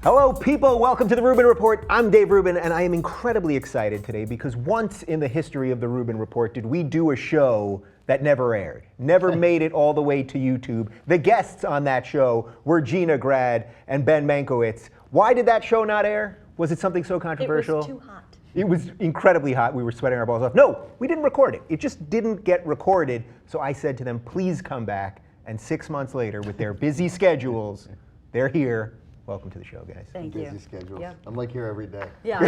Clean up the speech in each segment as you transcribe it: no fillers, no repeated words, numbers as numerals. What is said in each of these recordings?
Hello, people. Welcome to the Rubin Report. I'm Dave Rubin, and I am incredibly excited today because once in the history of the Rubin Report did we do a show that never aired, never made it all the way to YouTube. The guests on that show were Gina Grad and Ben Mankiewicz. Why did that show not air? Was it something so controversial? It was too hot. It was incredibly hot. We were sweating our balls off. No, we didn't record it. It just didn't get recorded. So I said to them, please come back. And 6 months later, with their busy schedules, they're here. Welcome to the show, guys. Thank you. Busy schedule. Yeah. I'm like here every day. Yeah,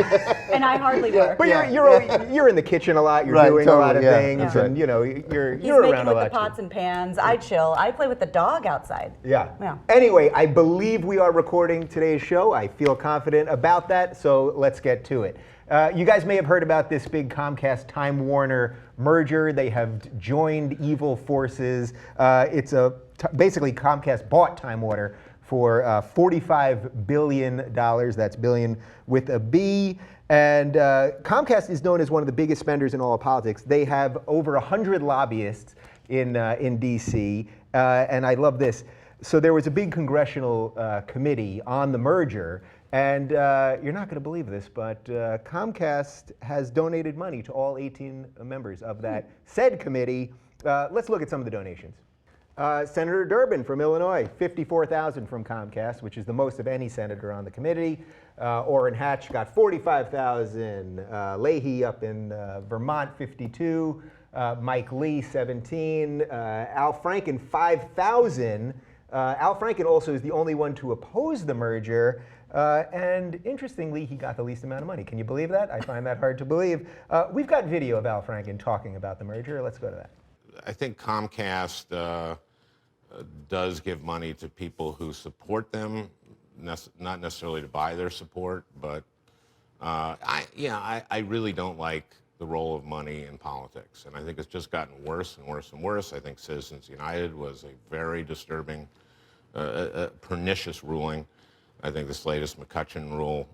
and I hardly work. But you're in the kitchen a lot. You're doing a lot of things, right. and you're He's around making a with lot. the pots and pans. I chill. I play with the dog outside. Yeah. Anyway, I believe we are recording today's show. I feel confident about that, so let's get to it. You guys may have heard about this big Comcast Time Warner merger. They have joined evil forces. Basically Comcast bought Time Warner for $45 billion. That's billion with a B. And Comcast is known as one of the biggest spenders in all of politics. They have over 100 lobbyists in DC. And I love this. So there was a big congressional committee on the merger. And you're not going to believe this, but Comcast has donated money to all 18 members of that said committee. Let's look at some of the donations. Senator Durbin from Illinois, $54,000 from Comcast, which is the most of any senator on the committee. Orrin Hatch got $45,000. Leahy up in Vermont, $52,000. Mike Lee, $17,000. Al Franken, $5,000. Al Franken also is the only one to oppose the merger. And interestingly, he got the least amount of money. Can you believe that? I find that hard to believe. We've got video of Al Franken talking about the merger. Let's go to that. I think Comcast does give money to people who support them, not necessarily to buy their support, but I really don't like the role of money in politics, and I think it's just gotten worse and worse and worse. I think Citizens United was a very disturbing, pernicious ruling. I think this latest McCutcheon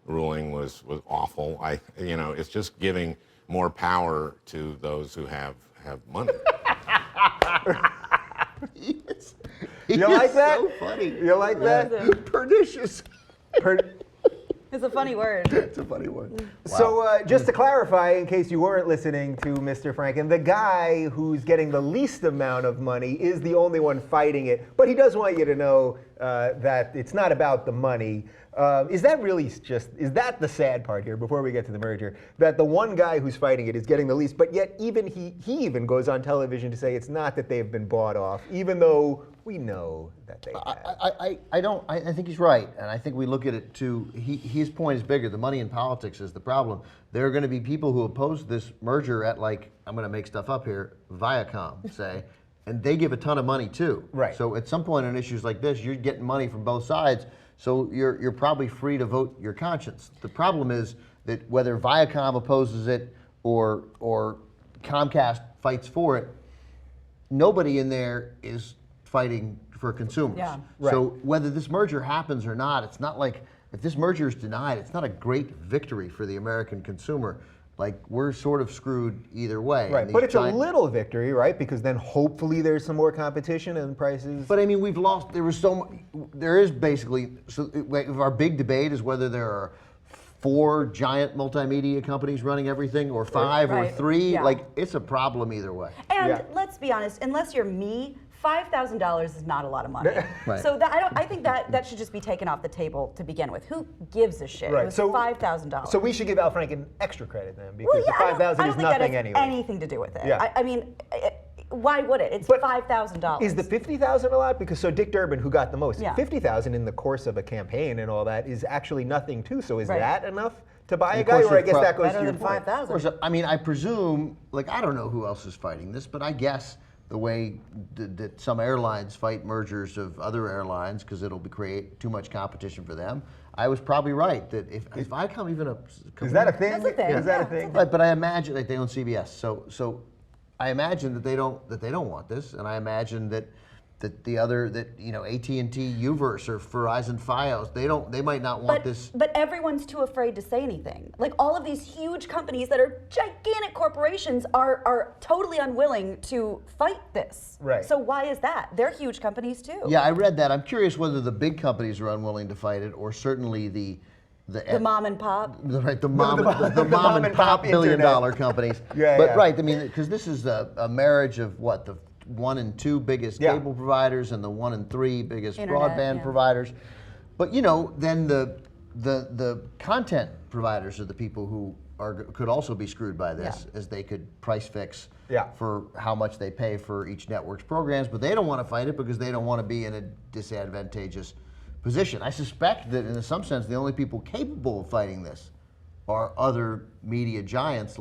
ruling was awful. It's just giving more power to those who have money. You like that? So funny. You like that? Pernicious. It's a funny word. It's a funny word. Wow. So just to clarify, in case you weren't listening to Mr. Franken, the guy who's getting the least amount of money is the only one fighting it. But he does want you to know that it's not about the money. Is that the sad part here before we get to the merger? That the one guy who's fighting it is getting the least, but yet even he even goes on television to say it's not that they've been bought off, even though we know that they have. I think he's right, and I think we look at it too. His point is bigger. The money in politics is the problem. There are going to be people who oppose this merger at, like, I'm going to make stuff up here, Viacom, say, and they give a ton of money too. Right. So at some point on issues like this, you're getting money from both sides. So you're probably free to vote your conscience. The problem is that whether Viacom opposes it or Comcast fights for it, nobody in there is fighting for consumers. Yeah. Right. So whether this merger happens or not, it's not like, if this merger is denied, it's not a great victory for the American consumer. Like, we're sort of screwed either way. Right, but it's a little victory, right? Because then hopefully there's some more competition and prices. But I mean, we've lost. There is basically. So our big debate is whether there are 4 giant multimedia companies running everything, or 5 or 3. Yeah. Like, it's a problem either way. And let's be honest, unless you're me, $5,000 is not a lot of money. Right. So I think that should just be taken off the table to begin with. Who gives a shit? Right. It was So $5,000. So we should give Al Franken extra credit then, because the $5,000 is nothing anyway. Anything to do with it. Yeah. I mean, why would it? It's $5,000. Is the $50,000 a lot? Because so Dick Durbin, who got the most, Yeah. $50,000 in the course of a campaign and all that is actually nothing too. So is Right. that enough to buy And a of guy, course or I it's guess that goes better to your than point? Of 5,000. course, I mean, I presume, like, I don't know who else is fighting this, but I guess the way that some airlines fight mergers of other airlines, because it'll create too much competition for them. I was probably right that if Viacom even Is that a thing? That's a thing. Is that a Yeah, thing? Right, but I imagine that they own CBS, so I imagine that they don't want this, and I imagine that the other AT&T Uverse or Verizon Fios, they might not want this. But everyone's too afraid to say anything. Like all of these huge companies that are gigantic corporations are totally unwilling to fight this. Right. So why is that? They're huge companies too. Yeah, I read that. I'm curious whether the big companies are unwilling to fight it, or certainly the mom and pop. Right, the mom and pop billion-dollar companies. Yeah, but yeah. right, I mean, because this is a marriage of what, the 1 and 2 biggest cable providers and the 1 and 3 biggest Internet, broadband providers. But then the content providers are the people who could also be screwed by this, as they could price fix for how much they pay for each network's programs, but they don't want to fight it because they don't want to be in a disadvantageous position. I suspect that in some sense the only people capable of fighting this are other media giants.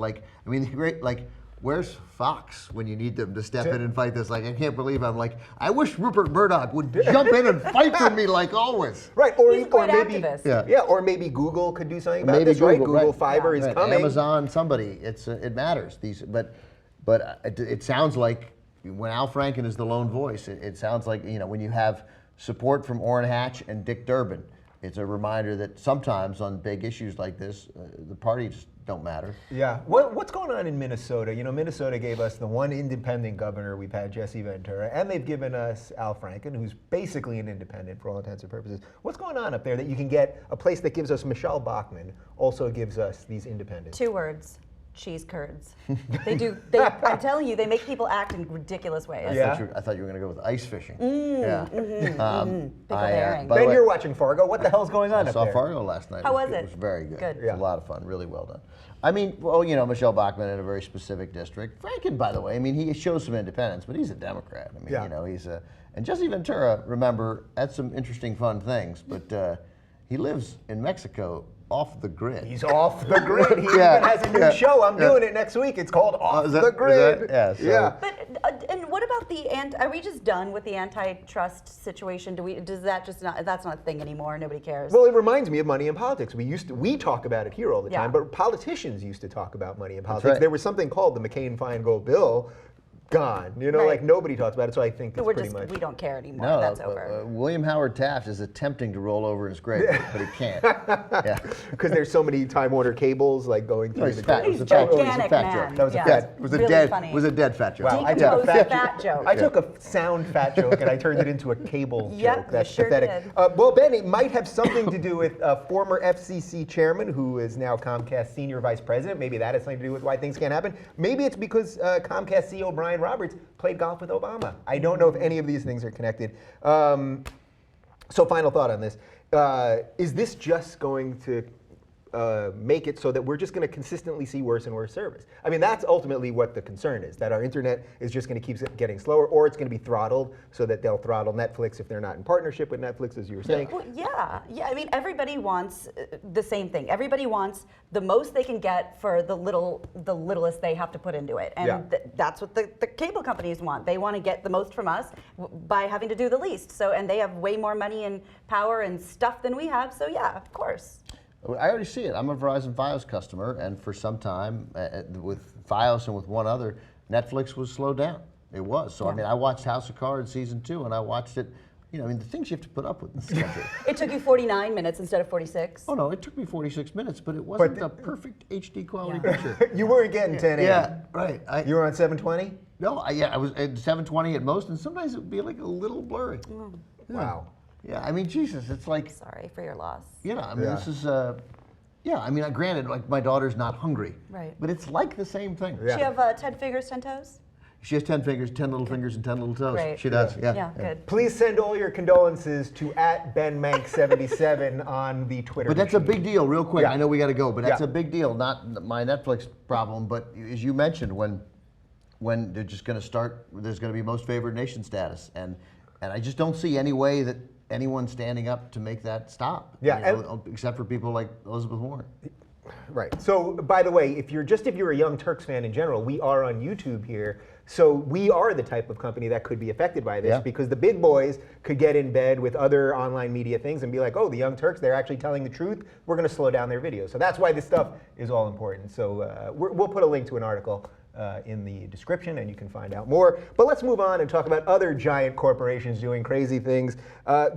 Where's Fox when you need them to step in and fight this? Like, I can't believe I wish Rupert Murdoch would jump in and fight for me like always. Right, He's a great activist. Or maybe Google could do something about Maybe this, right? Google, Google Fiber is coming. Amazon, somebody. It matters. But it sounds like when Al Franken is the lone voice, it sounds like when you have support from Orrin Hatch and Dick Durbin, it's a reminder that sometimes on big issues like this, the parties don't matter. Yeah. What's going on in Minnesota? Minnesota gave us the one independent governor we've had, Jesse Ventura, and they've given us Al Franken, who's basically an independent for all intents and purposes. What's going on up there that you can get a place that gives us Michelle Bachmann, also gives us these independents? 2 words. Cheese curds. I'm telling you, they make people act in ridiculous ways. I thought you were going to go with ice fishing. Pickled herring. By the Ben, way, you're watching Fargo. What the hell's going on I up saw there? Fargo last night. How was It it? was very good. Good. It was a lot of fun. Really well done. I mean, well, Michelle Bachmann in a very specific district. Franken, by the way, he shows some independence, but he's a Democrat. He's and Jesse Ventura, remember, had some interesting, fun things, but he lives in Mexico off the grid. He's off the grid. He even has a new show. I'm doing it next week. It's called Off the Grid. But and what about are we just done with the antitrust situation? That's not a thing anymore? Nobody cares. Well, it reminds me of money in politics. We talk about it here all the time, but politicians used to talk about money in politics. right. There was something called the McCain-Feingold bill. Gone. Nobody talks about it, so I think it's pretty much. We don't care anymore. No, That's over. William Howard Taft is attempting to roll over in his grave, but he can't. Because there's so many Time Warner cables going through He's the fat. cables. It was a fat joke. Gigantic man. That was a Yeah. fat. It was Really a dead. funny. Was a dead fat joke. Wow, I took a fat joke. I took a sound fat joke and I turned it into a cable Yep, joke. That's you sure pathetic. did. Well, Ben, it might have something to do with former FCC chairman who is now Comcast senior vice president. Maybe that has something to do with why things can't happen. Maybe it's because Comcast CEO Brian Roberts played golf with Obama. I don't know if any of these things are connected. So final thought on this. Is this just going to make it so that we're just going to consistently see worse and worse service? I mean, that's ultimately what the concern is, that our internet is just going to keep getting slower, or it's going to be throttled so that they'll throttle Netflix if they're not in partnership with Netflix, as you were saying. Well, yeah. I mean, everybody wants the same thing. Everybody wants the most they can get for the littlest they have to put into it, and that's what the cable companies want. They want to get the most from us by having to do the least. So, and they have way more money and power and stuff than we have. So, yeah, of course. I already see it. I'm a Verizon Fios customer, and for some time, with Fios and with one other, Netflix was slowed down. It was. So, I watched House of Cards season 2, and I watched it. The things you have to put up with in this country. It took you 49 minutes instead of 46. Oh, no, it took me 46 minutes, but it wasn't a perfect HD quality picture. You weren't getting 10 a.m. Yeah, right. You were on 720? No, I was at 720 at most, and sometimes it would be like a little blurry. Wow. Yeah, Jesus, it's like. Sorry for your loss. This is. Granted, like my daughter's not hungry. Right. But it's like the same thing. Does she have 10 fingers, 10 toes? She has 10 fingers, 10 little fingers, and 10 little toes. Right. She does. Yeah, good. Please send all your condolences to @BenMank77 on the Twitter. But that's a machine. big deal, real quick. Yeah. I know we got to go, but that's Yeah. a big deal. Not my Netflix problem, but as you mentioned, when they're just going to start, there's going to be most favored nation status, and I just don't see any way that anyone's standing up to make that stop. Yeah, except for people like Elizabeth Warren. Right. So, by the way, if you're a Young Turks fan in general, we are on YouTube here. So we are the type of company that could be affected by this because the big boys could get in bed with other online media things and be like, oh, the Young Turks, they're actually telling the truth. We're going to slow down their videos. So that's why this stuff is all important. So we'll put a link to an article in the description, and you can find out more. But let's move on and talk about other giant corporations doing crazy things.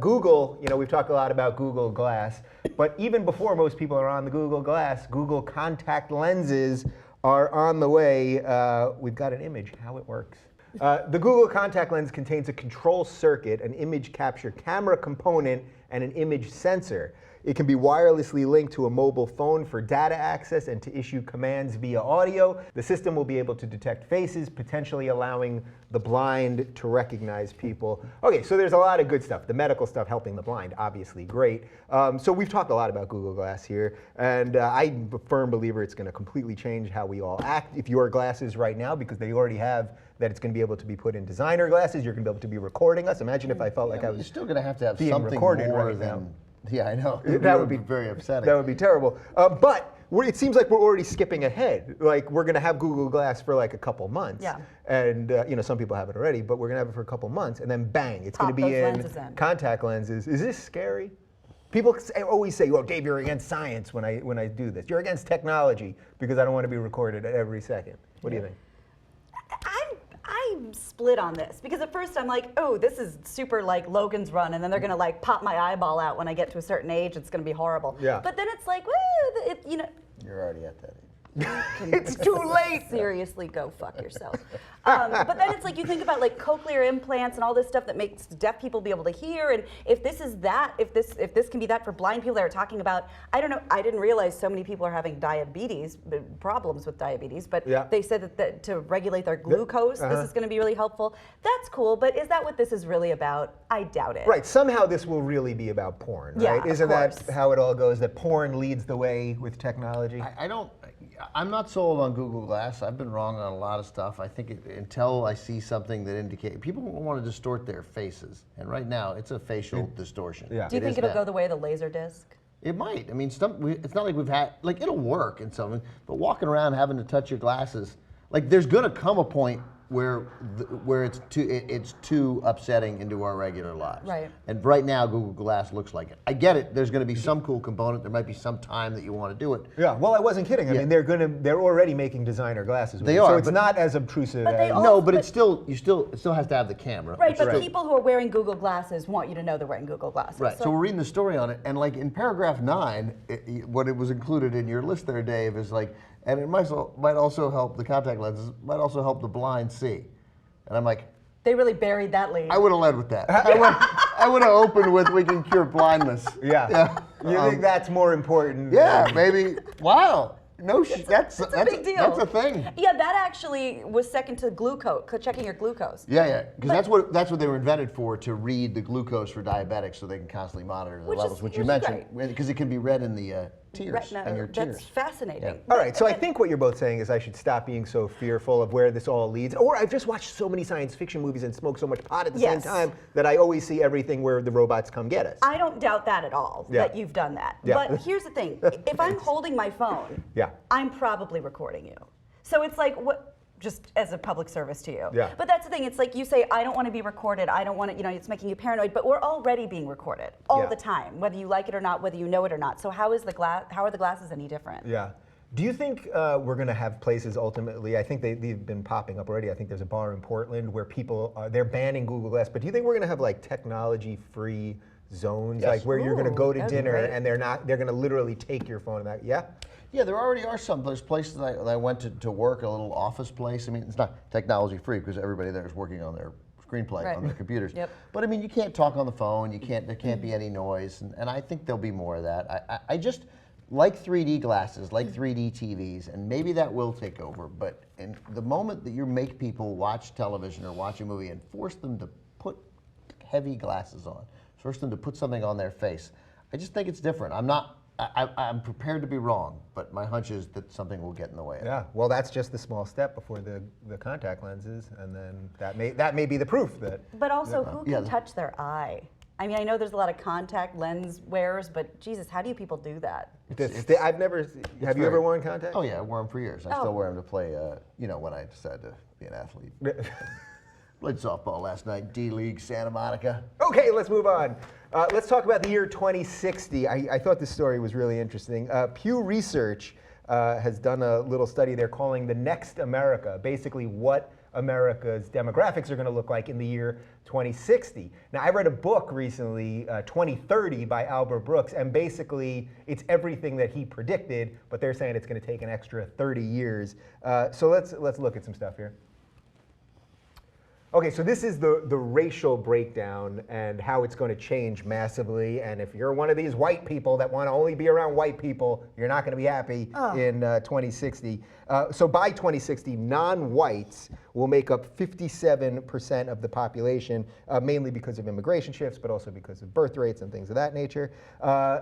Google, we've talked a lot about Google Glass, but even before most people are on the Google Glass, Google contact lenses are on the way. We've got an image, how it works. The Google contact lens contains a control circuit, an image capture camera component, and an image sensor. It can be wirelessly linked to a mobile phone for data access and to issue commands via audio. The system will be able to detect faces, potentially allowing the blind to recognize people. Okay, so there's a lot of good stuff. The medical stuff helping the blind, obviously great. So we've talked a lot about Google Glass here, and I'm a firm believer it's going to completely change how we all act. If your glasses right now, because they already have that it's going to be able to be put in designer glasses, you're going to be able to be recording us. Imagine if I felt like I was You're still going to have being something recorded more right than. now. Yeah, I know. That would be very upsetting. That would be terrible. But it seems like we're already skipping ahead. Like we're going to have Google Glass for like a couple months. Yeah. And some people have it already, but we're going to have it for a couple months, and then bang, it's going to Pop be those in lenses in. contact lenses. Is this scary? People always say, "Oh, Dave, you're against science when I do this. You're against technology because I don't want to be recorded at every second." What do you think? I'm split on this because at first I'm like, oh, this is super like Logan's Run, and then they're gonna like pop my eyeball out when I get to a certain age. It's gonna be horrible. Yeah. But then it's like, well, You're already at that age. It's too late. Seriously, go fuck yourself. But then it's like you think about like cochlear implants and all this stuff that makes deaf people be able to hear. And if this is that, if this can be that for blind people that are talking about, I don't know. I didn't realize so many people are having diabetes, problems with diabetes. But Yeah. they said that to regulate their glucose, this is going to be really helpful. That's cool. But is that what this is really about? I doubt it. Right. Somehow this will really be about porn, right? Yeah, of Isn't that course. how it all goes? That porn leads the way with technology. I'm not sold on Google Glass. I've been wrong on a lot of stuff. I think until I see something that indicates people want to distort their faces, and right now it's a facial distortion. Yeah. Do you think it'll go the way of the laser disc? It might. I mean, it's not like we've had it'll work in something, but walking around having to touch your glasses, like there's gonna come a point where it's too upsetting into our regular lives. Right. And right now, Google Glass looks like it. I get it. There's going to be some cool component. There might be some time that you want to do it. Yeah, well, I wasn't kidding. I mean, they're already making designer glasses. With They it, are, so it's but- not as obtrusive But they as. all- No, but but- it still has to have the camera. Right, It's but still- people who are wearing Google Glasses want you to know they're wearing Google Glasses. Right. So we're reading the story on it, and like in paragraph 9, what it was included in your list there, Dave, is like, and it might also help the contact lenses, might also help the blind see. And I'm like, they really buried that lead. I would have led with that. I would have opened with "We can cure blindness." Yeah. You think that's more important? Yeah, than- maybe. Wow. No, that's It's a big deal. That's a thing. Yeah, that actually was second to glucose, checking your glucose. Yeah, because that's what they were invented for, to read the glucose for diabetics, so they can constantly monitor the levels, which you which is mentioned, because it can be read in the tears Retina, and your tears. that's fascinating. Yeah. All right, so I think what you're both saying is I should stop being so fearful of where this all leads. Or I've just watched so many science fiction movies and smoked so much pot at the Yes. same time that I always see everything where the robots come get us. I don't doubt that at all, Yeah. that you've done that. Yeah. But here's the thing, if I'm holding my phone, Yeah. I'm probably recording you. So it's like, what? Just as a public service to you. Yeah. But that's the thing, it's like you say, I don't want to be recorded, I don't want to, it's making you paranoid, but we're already being recorded all Yeah. the time, whether you like it or not, whether you know it or not. So how are the glasses any different? Yeah. Do you think we're going to have places ultimately? I think they've been popping up already. I think there's a bar in Portland where people they're banning Google Glass. But do you think we're going to have like technology-free zones, Yes. like where you're going to go to that'd be dinner great. and they're going to literally take your phone and that? Yeah. Yeah, there already are some. There's places that I went to work, a little office place. I mean, it's not technology free because everybody there is working on their screenplay Right. on their computers. Yep. But I mean, you can't talk on the phone. There can't be any noise, and I think there'll be more of that. I just like 3D glasses, like 3D TVs, and maybe that will take over. But in the moment that you make people watch television or watch a movie and force them to put heavy glasses on, force them to put something on their face, I just think it's different. I'm prepared to be wrong, but my hunch is that something will get in the way of it. Yeah. Well, that's just the small step before the contact lenses, and then that may be the proof that. But also, who can Yeah. touch their eye? I mean, I know there's a lot of contact lens wearers, but Jesus, how do you people do that? I've never. Have you ever worn contacts? Oh yeah, I wore them for years. I Oh. still wear them to play. When I decided to be an athlete. Played softball last night, D League, Santa Monica. Okay, let's move on. Let's talk about the year 2060. I thought this story was really interesting. Pew Research has done a little study they're calling the Next America, basically what America's demographics are going to look like in the year 2060. Now, I read a book recently, 2030 by Albert Brooks, and basically it's everything that he predicted, but they're saying it's going to take an extra 30 years. So let's look at some stuff here. Okay, so this is the racial breakdown and how it's going to change massively. And if you're one of these white people that want to only be around white people, you're not going to be happy in 2060. So by 2060, non-whites will make up 57% of the population, mainly because of immigration shifts, but also because of birth rates and things of that nature.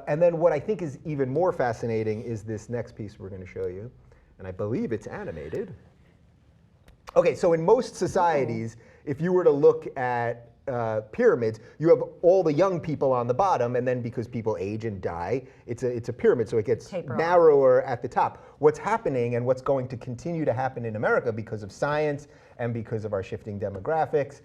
And then what I think is even more fascinating is this next piece we're going to show you. And I believe it's animated. Okay, so in most societies, if you were to look at pyramids, you have all the young people on the bottom, and then because people age and die, it's a pyramid, so it gets narrower at the top. What's happening and what's going to continue to happen in America because of science and because of our shifting demographics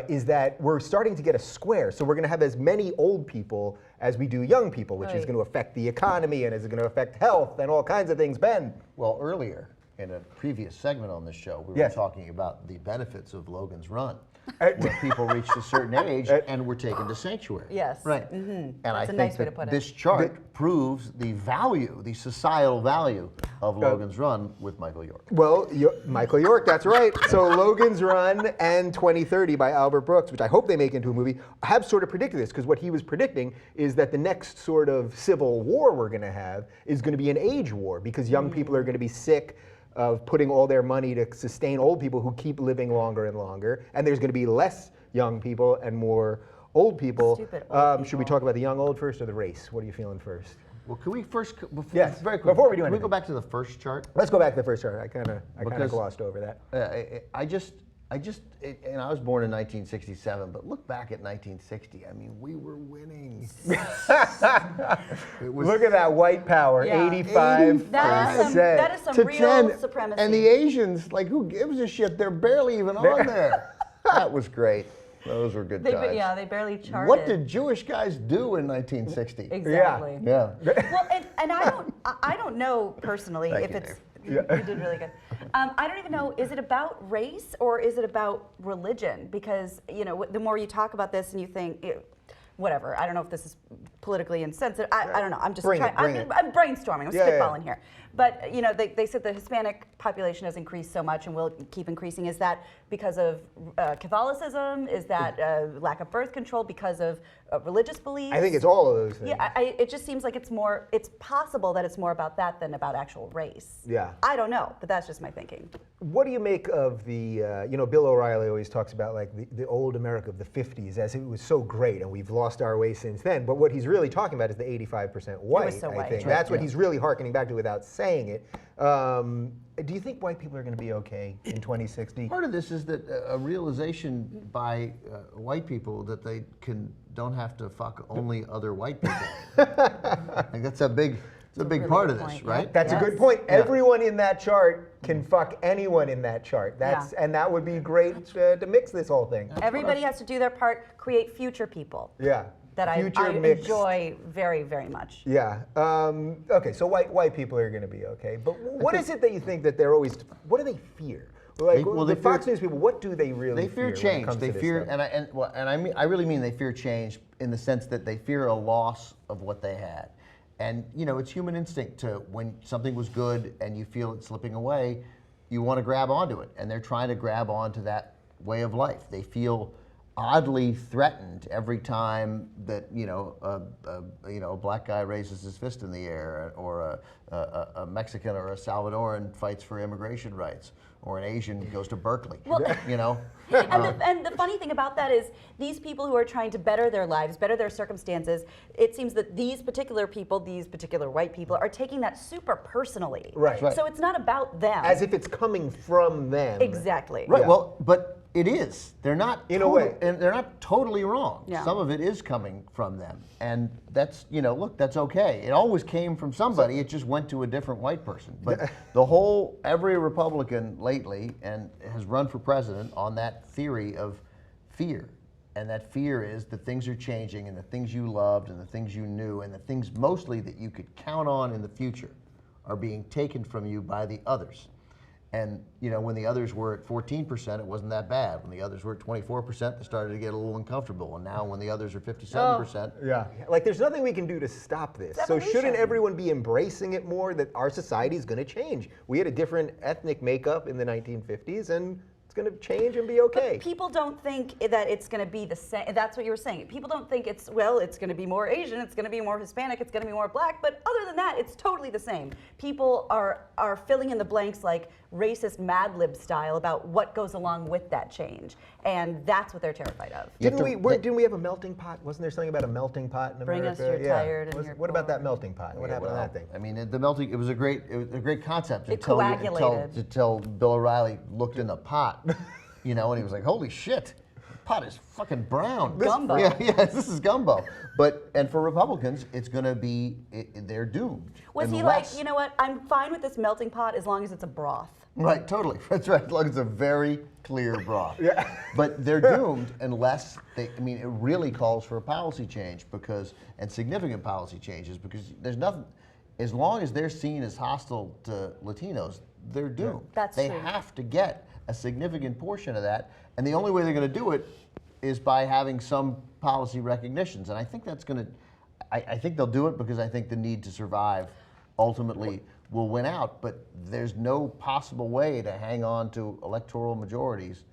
is that we're starting to get a square. So we're going to have as many old people as we do young people, which is going to affect the economy and is going to affect health and all kinds of things. Ben? Well, earlier, in a previous segment on this show, we were talking about the benefits of Logan's Run, where people reached a certain age and were taken to sanctuary. Yes. Right. Mm-hmm. And That's I a nice think way that to put it. this chart proves the value, the societal value of Logan's Run with Michael York. Well, Michael York, that's right. So Logan's Run and 2030 by Albert Brooks, which I hope they make into a movie, have sort of predicted this, because what he was predicting is that the next sort of civil war we're going to have is going to be an age war, because young people are going to be sick of putting all their money to sustain old people who keep living longer and longer, and there's going to be less young people and more old people. Stupid old Should we talk about the young old first or the race? What are you feeling first? Well, can we first, Yes, very quick, before we do can we anything. go back to the first chart? Let's go back to the first chart. I kind of Because- glossed over that. And I was born in 1967, but look back at 1960. I mean, we were winning. It was Look at that white power, Yeah. 85%. That is some to real 10, supremacy. and the Asians, like, who gives a shit? They're barely even on there. That was great. Those were good times. They barely charted. What did Jewish guys do in 1960? Exactly. Yeah. Well, and I don't know personally Thank if you, it's. Dave. You did really good. I don't even know, is it about race or is it about religion? Because, you know, the more you talk about this and you think, whatever, I don't know if this is politically insensitive. I don't know. I'm just Bring it, trying. bring it. I'm brainstorming. I'm Yeah, spitballing here. But, you know, they said the Hispanic population has increased so much and will keep increasing. Is that because of Catholicism? Is that lack of birth control because of religious beliefs? I think it's all of those things. Yeah, it just seems like it's possible that it's more about that than about actual race. Yeah. I don't know, but that's just my thinking. What do you make of the, Bill O'Reilly always talks about like the old America of the 50s as it was so great and we've lost our way since then. But what he's really talking about is the 85% white, so I white. think. Right. That's what he's really hearkening back to without saying it. Do you think white people are going to be okay in 2060? Part of this is that a realization by white people that they don't have to fuck only other white people. I think that's a big really part good of this, point, right? That's a good point. Everyone in that chart can fuck anyone in that chart. And that would be great to mix this whole thing. Everybody has to do their part, create future people. Yeah. That I mixed. enjoy very, very much. Yeah. Okay, so white people are going to be okay. But what is it that you think that they're always, what do they fear? Like, They the Fox News people, what do they really They fear when it change. comes They to this fear, stuff? I really mean they fear change in the sense that they fear a loss of what they had. And it's human instinct to, when something was good and you feel it slipping away, you want to grab onto it. And they're trying to grab onto that way of life. They feel oddly threatened every time that a black guy raises his fist in the air, or a Mexican or a Salvadoran fights for immigration rights, or an Asian goes to Berkeley. Well, And the funny thing about that is these people who are trying to better their lives, better their circumstances, it seems that these particular people, these particular white people, are taking that super personally. Right. So it's not about them. As if it's coming from them. Exactly. Right. Yeah. Well, but it is. They're not In a way. and they're not totally wrong. Yeah. Some of it is coming from them, and that's look, that's okay. It always came from somebody. It just went to a different white person. But every Republican lately and has run for president on that theory of fear. And that fear is that things are changing, and the things you loved and the things you knew and the things mostly that you could count on in the future are being taken from you by the others. And when the others were at 14%, it wasn't that bad. When the others were at 24%, they started to get a little uncomfortable. And now when the others are 57%, yeah, like there's nothing we can do to stop this. So shouldn't everyone be embracing it more, that our society is going to change? We had a different ethnic makeup in the 1950s, and it's going to change and be okay. But people don't think that it's going to be the same. That's what you were saying. People don't think it's going to be more Asian, it's going to be more Hispanic, it's going to be more black. But other than that, it's totally the same. People are filling in the blanks like racist Mad Lib style about what goes along with that change. And that's what they're terrified of. Didn't we have a melting pot? Wasn't there something about a melting pot in America? Bring us your tired and your What about that melting pot? What happened to that thing? I mean, the melting, it was a great concept. It coagulated. Until Bill O'Reilly looked in the pot, and he was like, holy shit, the pot is fucking brown. Gumbo. This is gumbo. And for Republicans, it's going to be, they're doomed. Was he like, you know what, I'm fine with this melting pot as long as it's a broth. Right, totally. That's right, as long as it's a very clear broth. Yeah. But they're doomed unless it really calls for a policy change and significant policy changes, because there's nothing, as long as they're seen as hostile to Latinos, they're doomed. That's they true. have to get a significant portion of that, and the only way they're going to do it is by having some policy recognitions. And I think that's going to, I think they'll do it because I think the need to survive ultimately will win out, but there's no possible way to hang on to electoral majorities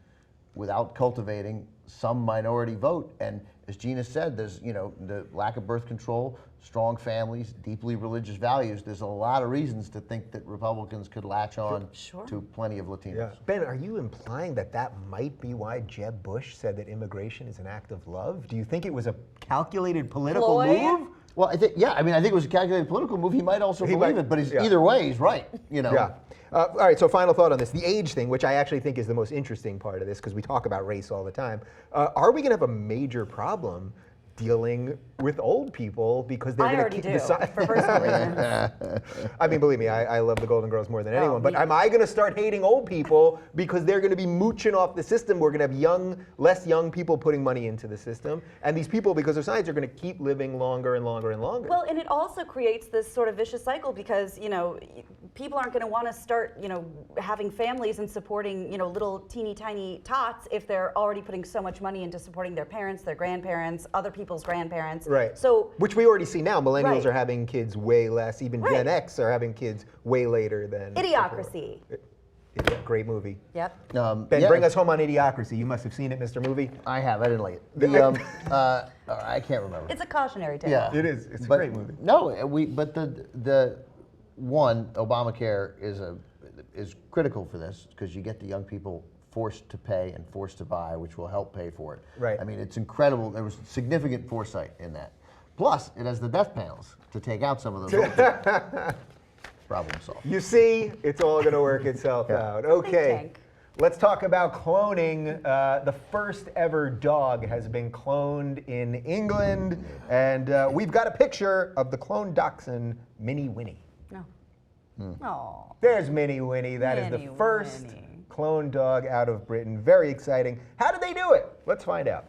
without cultivating some minority vote. And as Gina said, there's the lack of birth control, strong families, deeply religious values. There's a lot of reasons to think that Republicans could latch on to plenty of Latinos. Yeah. Ben, are you implying that might be why Jeb Bush said that immigration is an act of love? Do you think it was a calculated political move? Well, I think it was a calculated political move. He might also believe it, but either way, he's right. Yeah. All right, so final thought on this. The age thing, which I actually think is the most interesting part of this, because we talk about race all the time. Are we going to have a major problem dealing with old people because they're going to keep for personal reasons. I mean, believe me, I love the Golden Girls more than anyone. But am I going to start hating old people because they're going to be mooching off the system? We're going to have less young people putting money into the system, and these people, because of science, are going to keep living longer and longer and longer. Well, and it also creates this sort of vicious cycle because people aren't going to want to start having families and supporting little teeny tiny tots if they're already putting so much money into supporting their parents, their grandparents, other people's grandparents. Right. So, which we already see now. Millennials are having kids way less. Even Gen X are having kids way later than Idiocracy. Great movie. Yep. Ben, bring us home on Idiocracy. You must have seen it, Mr. Movie. I have. I didn't like it. I can't remember. It's a cautionary tale. Yeah. It is. It's a great movie. No, but the Obamacare is critical for this because you get the young people forced to pay and forced to buy, which will help pay for it. Right. I mean, it's incredible. There was significant foresight in that. Plus, it has the death panels to take out some of those. Problem solved. You see, it's all going to work itself out. Okay. Let's talk about cloning. The first ever dog has been cloned in England, and we've got a picture of the cloned dachshund, Minnie Winnie. Oh. There's Minnie Winnie. That is the first cloned dog out of Britain. Very exciting. How did they do it? Let's find out.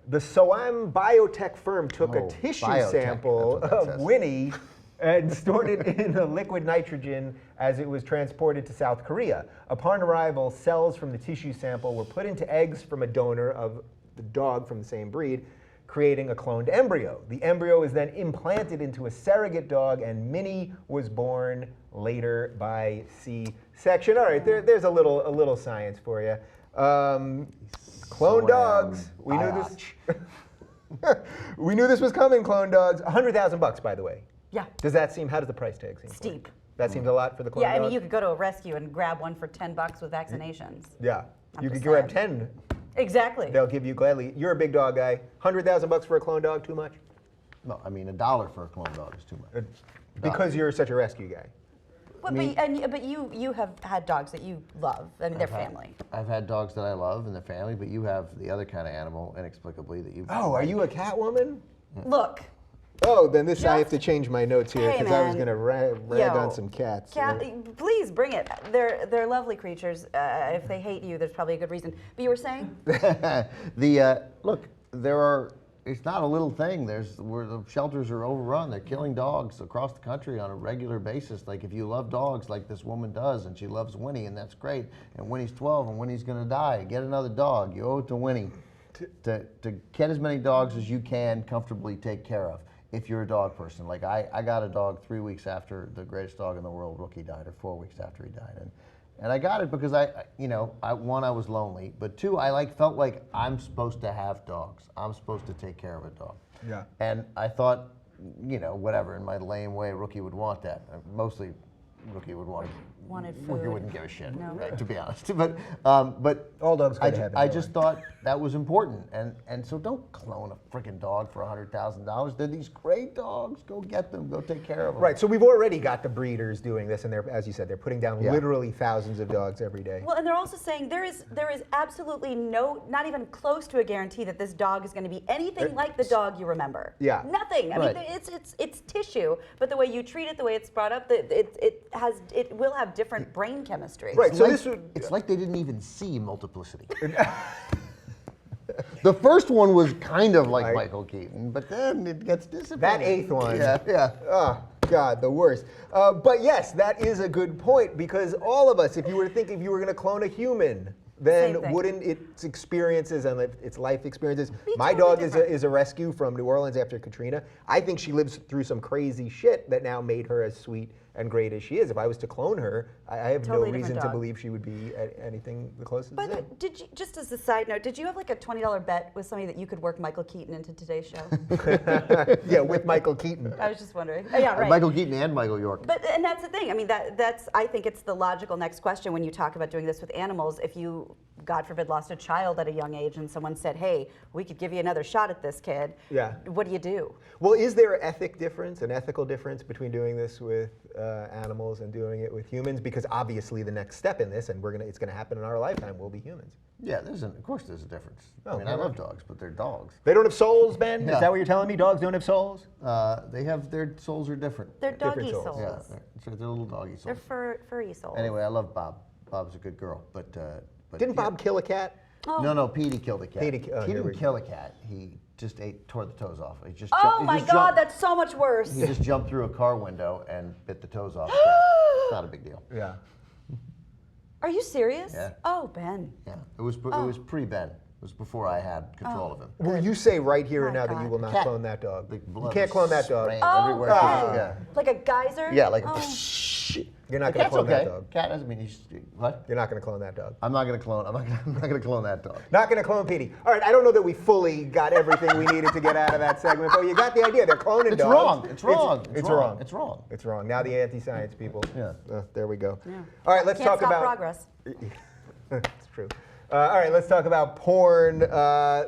The Soam biotech firm took a tissue sample of Winnie and stored it in a liquid nitrogen as it was transported to South Korea. Upon arrival, cells from the tissue sample were put into eggs from a donor of the dog from the same breed, creating a cloned embryo. The embryo was then implanted into a surrogate dog, and Minnie was born later by C-section. All right, there's a little science for you. Clone dogs. We knew this. We knew this was coming. Clone dogs. $100,000, by the way. Yeah. How does the price tag seem? Steep. That seems a lot for the clone dog? Yeah, I mean, you could go to a rescue and grab one for $10 with vaccinations. Yeah. I'm You just could grab saying. 10. Exactly. They'll give you gladly. You're a big dog guy. $100,000 for a clone dog, too much? No, I mean, $1 for a clone dog is too much. Because you're such a rescue guy. But you have had dogs that you love. I mean, they're family. I've had dogs that I love and they're family, but you have the other kind of animal, inexplicably, that you. Oh, are you a cat woman? Look. Oh, then I have to change my notes here because I was man. going to rag on some cats. Please bring it. They're lovely creatures. If they hate you, there's probably a good reason. But you were saying? Look, there are it's not a little thing. Where the shelters are overrun. They're killing dogs across the country on a regular basis. Like if you love dogs like this woman does, and she loves Winnie, and that's great. And Winnie's 12, and Winnie's gonna die. Get another dog. You owe it to Winnie to get as many dogs as you can comfortably take care of. If you're a dog person, like I got a dog 3 weeks after the greatest dog in the world, Rookie, died, or 4 weeks after he died, and I got it because I was lonely, but two, I felt like I'm supposed to have dogs. I'm supposed to take care of a dog. Yeah. And I thought, whatever, in my lame way, Rookie would want that. Mostly, Rookie would Wanted Rookie food. wouldn't give a shit, No. right, to be honest. But All dogs go to heaven. I just thought that was important, and so don't clone a freaking dog for $100,000. They're these great dogs. Go get them. Go take care of them. Right, so we've already got the breeders doing this, and they're, as you said, they're putting down Yeah. literally thousands of dogs every day. Well, and they're also saying there is absolutely not even close to a guarantee that this dog is going to be anything like the dog you remember. Yeah. Nothing. I Right. mean, it's tissue, but the way you treat it, the way it's brought up, it will have different brain chemistry. Right, so Like- this would, It's like they didn't even see multiplicity. The first one was kind of like Right. Michael Keaton, but then it gets disappointing. that eighth one. Yeah. Oh, God, the worst. But yes, that is a good point, because all of us, if you were to think if you were going to clone a human, Same then thing. wouldn't its experiences and its life experiences? Be My totally dog different. is a rescue from New Orleans after Katrina. I think she lives through some crazy shit that now made her as sweet and great as she is. If I was to clone her, I have Totally no different reason to dog. believe she would be anything the closest By to the way, that. did you, just as a side note, did you have like a $20 bet with somebody that you could work Michael Keaton into today's show? Yeah, with Michael Keaton. I was just wondering. Oh, yeah, right. Michael Keaton and Michael York. And that's the thing. I mean, that's. I think it's the logical next question when you talk about doing this with animals. If you, God forbid, lost a child at a young age, and someone said, "Hey, we could give you another shot at this kid." Yeah. What do you do? Well, is there an ethical difference between doing this with animals and doing it with humans? Because obviously the next step in this, and it's gonna happen in our lifetime, will be humans. Yeah, of course there's a difference. Oh, I love dogs, but they're dogs. They don't have souls, Ben? Yeah. Is that what you're telling me? Dogs don't have souls? Their souls are different. They're doggy Different souls. souls. Yeah, they're little doggy They're souls. furry souls. Anyway, I love Bob. Bob's a good girl, but Didn't yeah. Bob kill a cat? Oh. No, Petey killed a cat. Petey- oh, he here we didn't go. kill a cat. He just tore the toes off. He just Oh he my just God, jumped- that's so much worse. He just jumped through a car window and bit the toes off the cat. It's not a big deal. Yeah. Are you serious? Yeah. Oh, Ben. Yeah, it was pre-Ben. It was before I had control of him. Will you say right here and My now that you God. will not Cat. clone that dog? The You blood can't was clone that dog. spraying Oh, everywhere. Ben. Yeah. Like a geyser? Yeah, like a Oh. You're not The gonna cat's clone okay. that dog. Cat doesn't mean what? You're not gonna clone that dog. I'm not gonna clone that dog. Not gonna clone Petey. All right, I don't know that we fully got everything we needed to get out of that segment, but you got the idea. They're cloning It's dogs. wrong. It's wrong. It's wrong. It's wrong. It's wrong. Now the anti-science people. Yeah. There we go. Yeah. All right, let's Can't talk stop about progress. It's true. All right, let's talk about porn.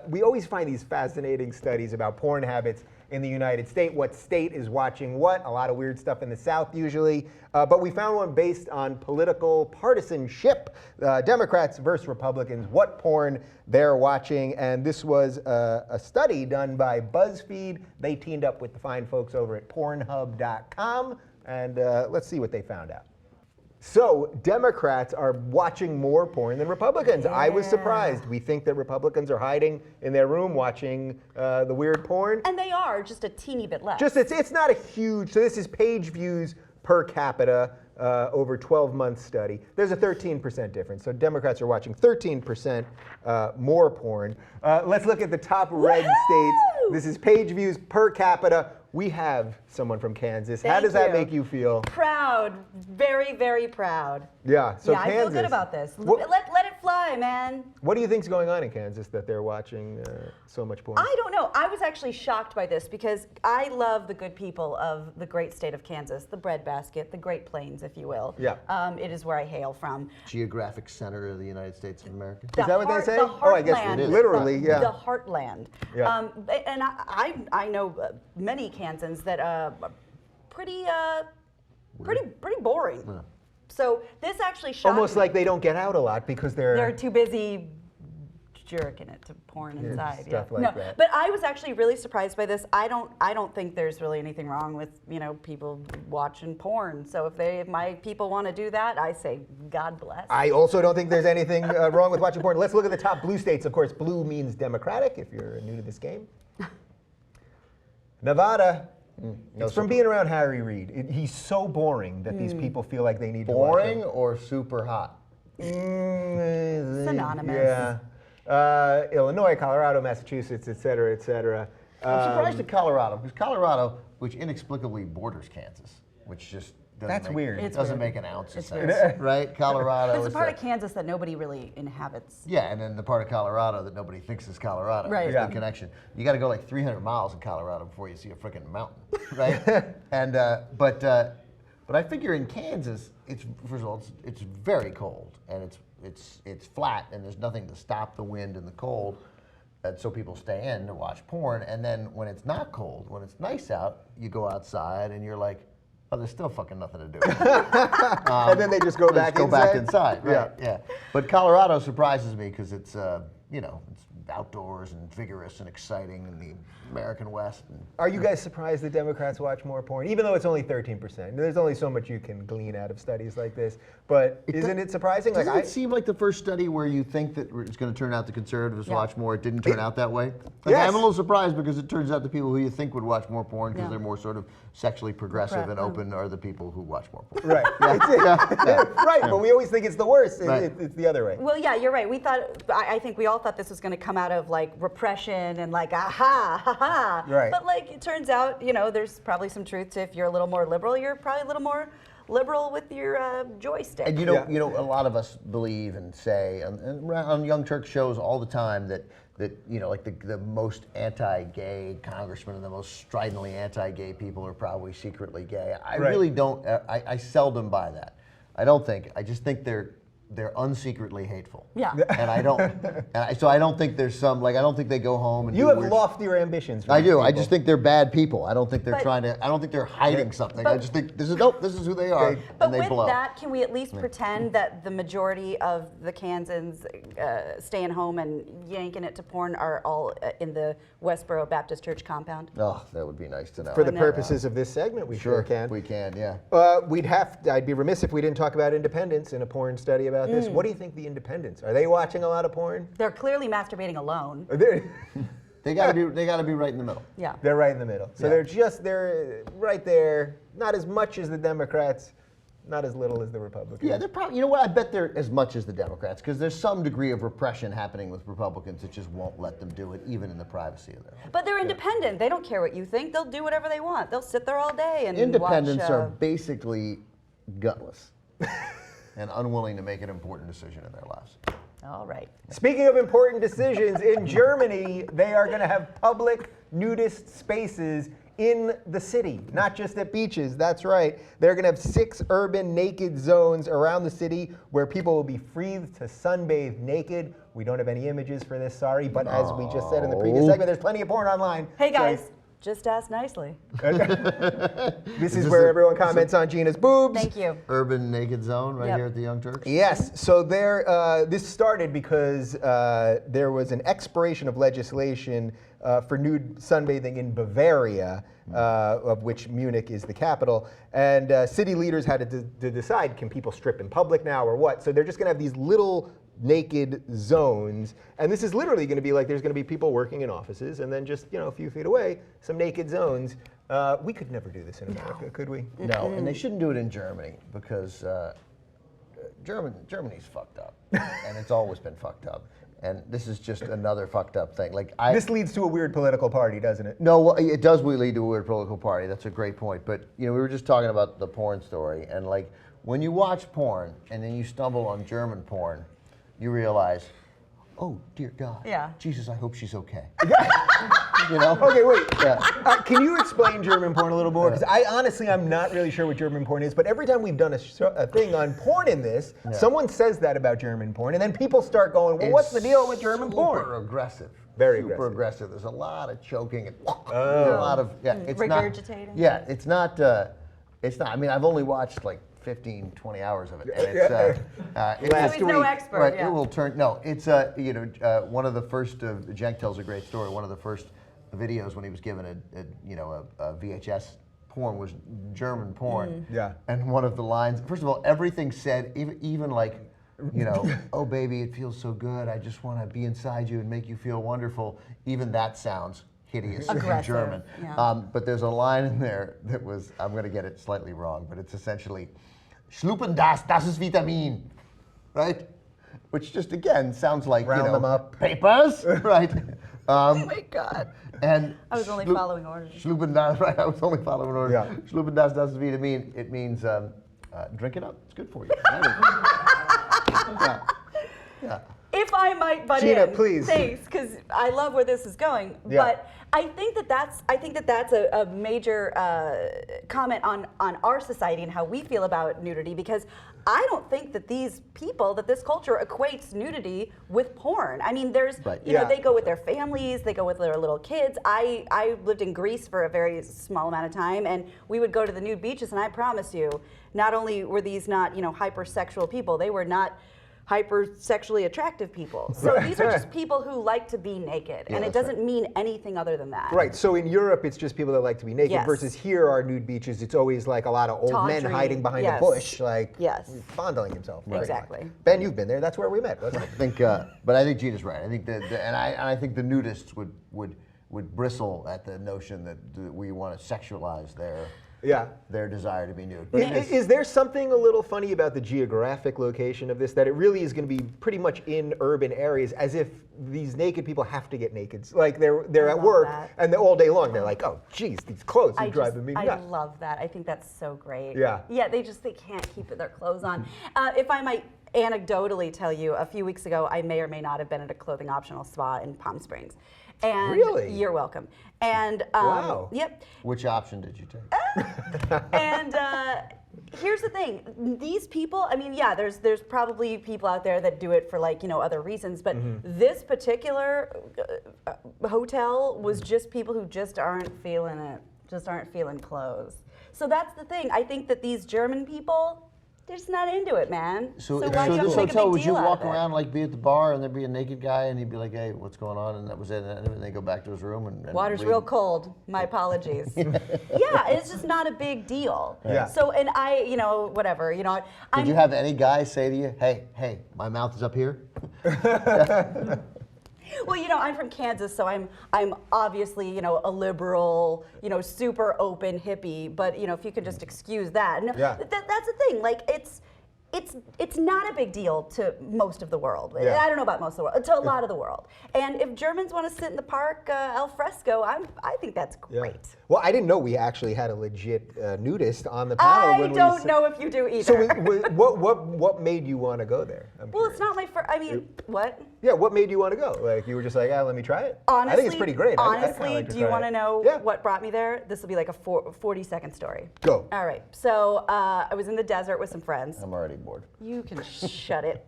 We always find these fascinating studies about porn habits in the United States. What state is watching what? A lot of weird stuff in the South usually. But we found one based on political partisanship. Democrats versus Republicans, what porn they're watching. And this was a study done by BuzzFeed. They teamed up with the fine folks over at Pornhub.com. And let's see what they found out. So Democrats are watching more porn than Republicans. I was surprised. We think that Republicans are hiding in their room watching the weird porn. And they are just a teeny bit less. Just it's not a huge. So this is page views per capita over 12-month study. There's a 13% difference. So Democrats are watching 13% more porn. Let's look at the top red states. This is page views per capita. We have someone from Kansas. How Thank does that you. make you feel? Proud, very, very proud. Yeah. So yeah, Kansas. I feel good about this. What, Let it fly, man. what do you think's going on in Kansas that they're watching so much porn? I don't know. I was actually shocked by this because I love the good people of the great state of Kansas, the breadbasket, the Great Plains, if you will. Yeah. It is where I hail from. Geographic center of the United States of America. Is that what they say? The Oh, I guess heartland, it is. Literally, yeah. The heartland. Yeah. And I know many Kansans that are pretty boring. Yeah. So this actually shocked Almost me. like they don't get out a lot because They're too busy jerking it to porn Yeah, inside. stuff like no, that. But I was actually really surprised by this. I don't think there's really anything wrong with people watching porn. So if my people want to do that, I say God bless. I also don't think there's anything wrong with watching porn. Let's look at the top blue states. Of course, blue means Democratic, if you're new to this game. Nevada. No It's from being around Harry Reid. He's so boring that these people feel like they need Boring to watch or super hot? him. Synonymous. Yeah. Illinois, Colorado, Massachusetts, et cetera, et cetera. I'm surprised at Colorado, because Colorado, which inexplicably borders Kansas, which just doesn't That's make, weird. It's doesn't weird. make an ounce of It's sense, weird. right? Colorado There's a is part the- of Kansas that nobody really inhabits. Yeah, and then the part of Colorado that nobody thinks is Colorado. Right. There's Yeah. no connection. You got to go like 300 miles in Colorado before you see a freaking mountain, right? and but I figure in Kansas, it's first of all it's very cold and it's flat and there's nothing to stop the wind and the cold, and so people stay in to watch porn. And then when it's not cold, when it's nice out, you go outside and you're like, oh, there's still fucking nothing to do. And then they just go back Go inside? back inside, right? Yeah. But Colorado surprises me because it's it's outdoors and vigorous and exciting in the American West. And Are you guys surprised that Democrats watch more porn? Even though it's only 13%. There's only so much you can glean out of studies like this. But isn't it surprising? Doesn't it seem like the first study where you think that it's going to turn out the conservatives watch more, it didn't turn out that way? Like, Yes. I'm a little surprised because it turns out the people who you think would watch more porn because Yeah. they're more sort of sexually progressive and open are the people who watch more porn. Right. Right, but we always think it's the worst. Right. It's the other way. Well, yeah, you're right. I think we all thought this was going to come out of like repression and like, aha, ha ha. Right. But like, it turns out, there's probably some truth to if you're a little more liberal, you're probably a little more liberal with your joystick. And Yeah. a lot of us believe and say on Young Turks shows all the time that like the most anti-gay congressmen and the most stridently anti-gay people are probably secretly gay. I Right. really don't. I seldom buy that. I just think they're unsecretly hateful. Yeah. And I don't. So I don't think there's some I don't think they go home and You do have weird loftier ambitions. For I these do. I people. just think they're bad people. I don't think they're But- trying to. I don't think they're hiding something. I but- just think this is who they are, But and they with blow. that, can we at least pretend that the majority of the Kansans staying home and yanking it to porn are all in the Westboro Baptist Church compound? Oh, that would be nice to know. For the know. purposes of this segment, we sure can. We can, yeah. I'd be remiss if we didn't talk about independents in a porn study about this. What do you think the independents are? They watching a lot of porn? They're clearly masturbating alone. They gotta be right in the middle. Yeah. They're right in the middle. So Yeah. they're right there. Not as much as the Democrats, not as little as the Republicans. Yeah, they're probably. You know what? I bet they're as much as the Democrats because there's some degree of repression happening with Republicans that just won't let them do it, even in the privacy of their home. But they're independent. They don't care what you think. They'll do whatever they want. They'll sit there all day and Independents watch, are basically gutless and unwilling to make an important decision in their lives. all right. Speaking of important decisions, in Germany, they are going to have public nudist spaces in the city, not just at beaches. That's right. They're going to have 6 urban naked zones around the city where people will be free to sunbathe naked. We don't have any images for this, sorry, but as we just said in the previous segment, there's plenty of porn online. Hey So- guys, just ask nicely. This is this where a- everyone comments on Gina's boobs. Thank you. Urban naked zone right Yep. here at the Young Turks. Yes, so this started because there was an expiration of legislation for nude sunbathing in Bavaria, of which Munich is the capital, and city leaders had to decide, can people strip in public now or what? So they're just going to have these little naked zones, and this is literally going to be like there's going to be people working in offices, and then just a few feet away, some naked zones. We could never do this in America, could we? No, and they shouldn't do it in Germany because Germany's fucked up, and it's always been fucked up. And this is just another fucked up thing. This leads to a weird political party, doesn't it? No, well, it does lead to a weird political party. That's a great point. But we were just talking about the porn story, and when you watch porn and then you stumble on German porn, you realize, oh dear God, Yeah. Jesus, I hope she's okay. Okay, wait. Yeah. Can you explain German porn a little more? Because I'm not really sure what German porn is. But every time we've done a thing on porn in this, someone says that about German porn, and then people start going, "Well, what's the deal with German porn?" Super aggressive. Very super aggressive. There's a lot of choking and a lot of it's Regurgitating. Not, yeah, it's not. It's not. I mean, I've only watched 15, 20 hours of it, and it's. Last So he's no expert. Right, yeah. it will turn. No, it's one of the first. Cenk tells a great story. One of the first videos when he was given a VHS porn was German porn. Yeah. And one of the lines. First of all, everything said, even oh baby, it feels so good. I just want to be inside you and make you feel wonderful. Even that sounds hideous Aggressive, German. yeah. But there's a line in there that was, I'm going to get it slightly wrong, but it's essentially, Schluppen das ist Vitamin, right? Which just, again, sounds like, Round them up. papers, right? Oh my God. And I was only following orders. Schluppen das, right, I was only following orders. Yeah. Schluppen das ist Vitamin, it means drink it up, it's good for you. Yeah. If I might butt Gina, in, please. thanks, because I love where this is going. Yeah. But I think that's a major comment on our society and how we feel about nudity, because I don't think that these people, that this culture equates nudity with porn. I mean, there's, Right. you know, Yeah. they go with their families, they go with their little kids. I lived in Greece for a very small amount of time, and we would go to the nude beaches, and I promise you, not only were these not, you know, hypersexual people, they were not hyper sexually attractive people. So these are just people who like to be naked, and it that's doesn't mean anything other than that. Right. So in Europe, it's just people that like to be naked. Yes. Versus here, our nude beaches, it's always like a lot of old men Tawdry, hiding behind yes. a bush, like Yes. fondling himself. Right. Exactly. Ben, you've been there. That's where we met, wasn't it? I think, but I think Gina's right. I think and I think the nudists would bristle at the notion that we want to sexualize Yeah. their desire to be nude. Is there something a little funny about the geographic location of this, that it really is going to be pretty much in urban areas, as if these naked people have to get naked? Like they're at love work that. and all day long they're like, oh, geez, these clothes are driving me I nuts. love that. I think that's so great. Yeah. Yeah, they can't keep their clothes on. If I might anecdotally tell you, a few weeks ago, I may or may not have been at a clothing optional spa in Palm Springs. And Really? You're welcome. And Wow. Yep. Which option did you take? And here's the thing: these people. I mean, yeah, there's probably people out there that do it for, like, you know, other reasons, but this particular hotel was just people who just aren't feeling it, just aren't feeling clothes. So that's the thing. I think that these German people, they're just not into it, man. So why do you have this to make a hotel, big would you deal out walk of it? around, like, be at the bar and there'd be a naked guy and he'd be like, hey, what's going on? And that was it. And they go back to his room and Water's read. real cold. My apologies. Yeah, it's just not a big deal. Yeah. So, and I, you know, whatever, you know, Did you have any guy say to you, hey, my mouth is up here? Well, you know, I'm from Kansas, so I'm obviously, you know, a liberal, you know, super open hippie. But, you know, if you can just excuse that, no, Yeah. that's the thing. Like, it's not a big deal to most of the world. Yeah. I don't know about most of the world, to a lot of the world. And if Germans want to sit in the park al fresco, I think that's Yeah. great. Well, I didn't know we actually had a legit nudist on the panel. I when we don't s- know if you do either. So what made you want to go there? I'm well, it's curious. not my first. I mean, what? Yeah, what made you want to go? Like, you were just like, let me try it? Honestly, I think it's pretty great. I'd kinda Honestly, like to do you try want to it. know Yeah. what brought me there? This will be like a 40-second story. Go. All right. So I was in the desert with some friends. I'm already bored. You can shut it.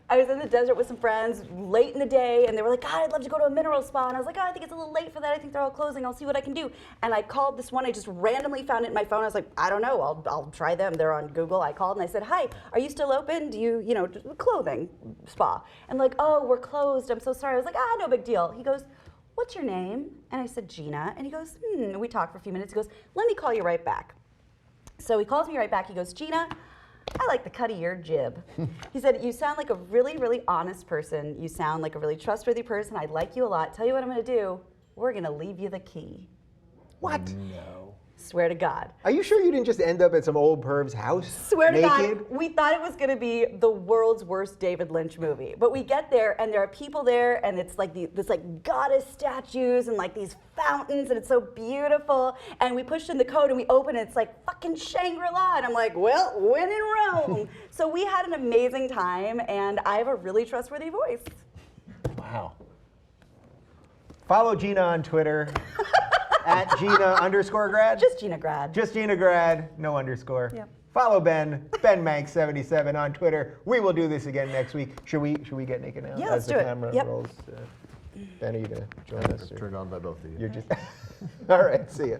I was in the desert with some friends late in the day, and they were like, God, I'd love to go to a mineral spa. And I was like, oh, I think it's a little late for that. I think they're all closing. I'll see what I can do. And I called this one. I just randomly found it in my phone. I was like, I don't know. I'll try them. They're on Google. I called and I said, hi, are you still open? Do you, clothing spa? And like, oh, we're closed. I'm so sorry. I was like, no big deal. He goes, what's your name? And I said, Gina. And he goes, And we talked for a few minutes. He goes, let me call you right back. So he calls me right back. He goes, Gina, I like the cut of your jib. He said, you sound like a really, really honest person. You sound like a really trustworthy person. I like you a lot. Tell you what I'm going to do. We're going to leave you the key. What? No. Swear to God. Are you sure you didn't just end up at some old perv's house? Swear to naked? God, we thought it was going to be the world's worst David Lynch movie. But we get there, and there are people there, and it's like this like goddess statues and like these fountains, and it's so beautiful. And we pushed in the code, and we open it, it's like fucking Shangri-La. And I'm like, well, when in Rome. So we had an amazing time, and I have a really trustworthy voice. Wow. Follow Gina on Twitter. At Gina_grad? Just Gina Grad. Just Gina Grad, no underscore. Yep. Follow Ben Mank77 on Twitter. We will do this again next week. Should we get naked now? Yeah, let's as the do it. camera Yep. rolls? Ben, are you gonna join us? or Turned on by both of you. You're just all right. See ya.